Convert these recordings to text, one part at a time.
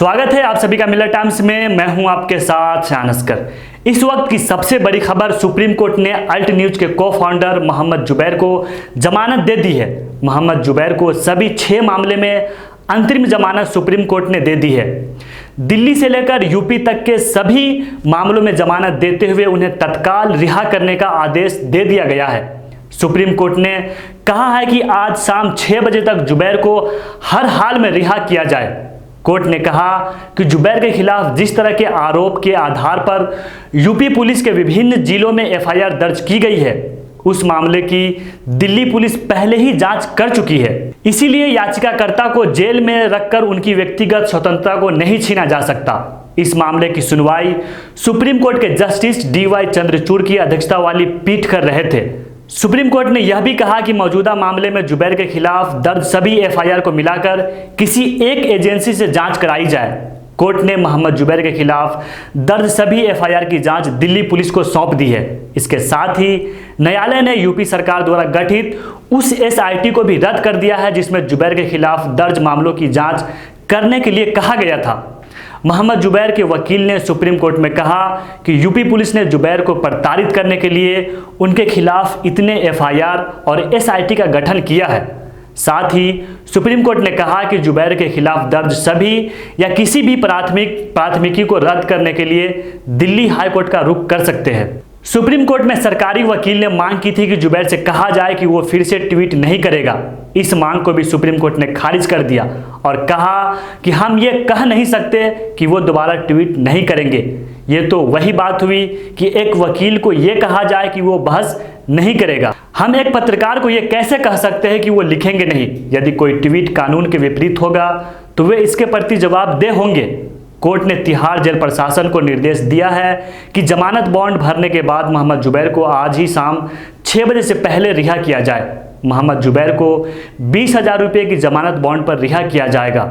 स्वागत है आप सभी का मिलत टाइम्स में। मैं हूं आपके साथ शानस्कर। इस वक्त की सबसे बड़ी खबर, सुप्रीम कोर्ट ने अल्ट न्यूज के को फाउंडर मोहम्मद जुबैर को जमानत दे दी है। मोहम्मद जुबैर को सभी 6 मामले में अंतरिम जमानत सुप्रीम कोर्ट ने दे दी है। दिल्ली से लेकर यूपी तक के सभी मामलों में जमानत देते हुए उन्हें तत्काल रिहा करने का आदेश दे दिया गया है। सुप्रीम कोर्ट ने कहा है कि आज शाम 6 बजे तक जुबैर को हर हाल में रिहा किया जाए। कोर्ट ने कहा कि जुबैर के खिलाफ जिस तरह के आरोप के आधार पर यूपी पुलिस के विभिन्न जिलों में एफआईआर दर्ज की गई है, उस मामले की दिल्ली पुलिस पहले ही जांच कर चुकी है। इसीलिए याचिकाकर्ता को जेल में रखकर उनकी व्यक्तिगत स्वतंत्रता को नहीं छीना जा सकता। इस मामले की सुनवाई सुप्रीम कोर्ट के जस्टिस डीवाई चंद्रचूड़ की अध्यक्षता वाली पीठ कर रहे थे। सुप्रीम कोर्ट ने यह भी कहा कि मौजूदा मामले में जुबैर के खिलाफ दर्ज सभी एफआईआर को मिलाकर किसी एक एजेंसी से जांच कराई जाए। कोर्ट ने मोहम्मद जुबैर के खिलाफ दर्ज सभी एफआईआर की जांच दिल्ली पुलिस को सौंप दी है। इसके साथ ही न्यायालय ने यूपी सरकार द्वारा गठित उस एसआईटी को भी रद्द कर दिया है जिसमें जुबैर के खिलाफ दर्ज मामलों की जांच करने के लिए कहा गया था। मोहम्मद जुबैर के वकील ने सुप्रीम कोर्ट में कहा कि यूपी पुलिस ने जुबैर को प्रताड़ित करने के लिए उनके खिलाफ इतने एफआईआर और एसआईटी का गठन किया है। साथ ही सुप्रीम कोर्ट ने कहा कि जुबैर के खिलाफ दर्ज सभी या किसी भी प्राथमिकी को रद्द करने के लिए दिल्ली हाई कोर्ट का रुख कर सकते हैं। सुप्रीम कोर्ट में सरकारी वकील ने मांग की थी कि जुबैर से कहा जाए कि वो फिर से ट्वीट नहीं करेगा। इस मांग को भी सुप्रीम कोर्ट ने खारिज कर दिया और कहा कि हम ये कह नहीं सकते कि वो दोबारा ट्वीट नहीं करेंगे। ये तो वही बात हुई कि एक वकील को ये कहा जाए कि वो बहस नहीं करेगा। हम एक पत्रकार को ये कैसे कह सकते हैं कि वो लिखेंगे नहीं? यदि कोई ट्वीट कानून के विपरीत होगा तो वे इसके प्रति जवाबदेह होंगे। कोर्ट ने तिहाड़ जेल प्रशासन को निर्देश दिया है कि जमानत बॉन्ड भरने के बाद मोहम्मद जुबैर को आज ही शाम 6 बजे से पहले रिहा किया जाए। मोहम्मद जुबैर को 20,000 रुपये की जमानत बॉन्ड पर रिहा किया जाएगा।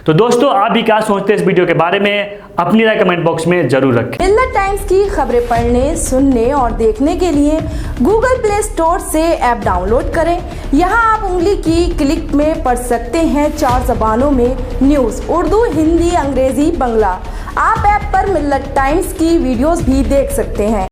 तो दोस्तों, आप भी क्या सोचते हैं इस वीडियो के बारे में? अपनी राय कमेंट बॉक्स में जरूर रखें। मिलत टाइम्स की खबरें पढ़ने, सुनने और देखने के लिए गूगल प्ले स्टोर से ऐप डाउनलोड करें। यहां आप उंगली की क्लिक में पढ़ सकते हैं 4 ज़बानों में न्यूज़, उर्दू, हिंदी, अंग्रेजी, बंगला। आप ऐप पर मिलत टाइम्स की वीडियोस भी देख सकते हैं।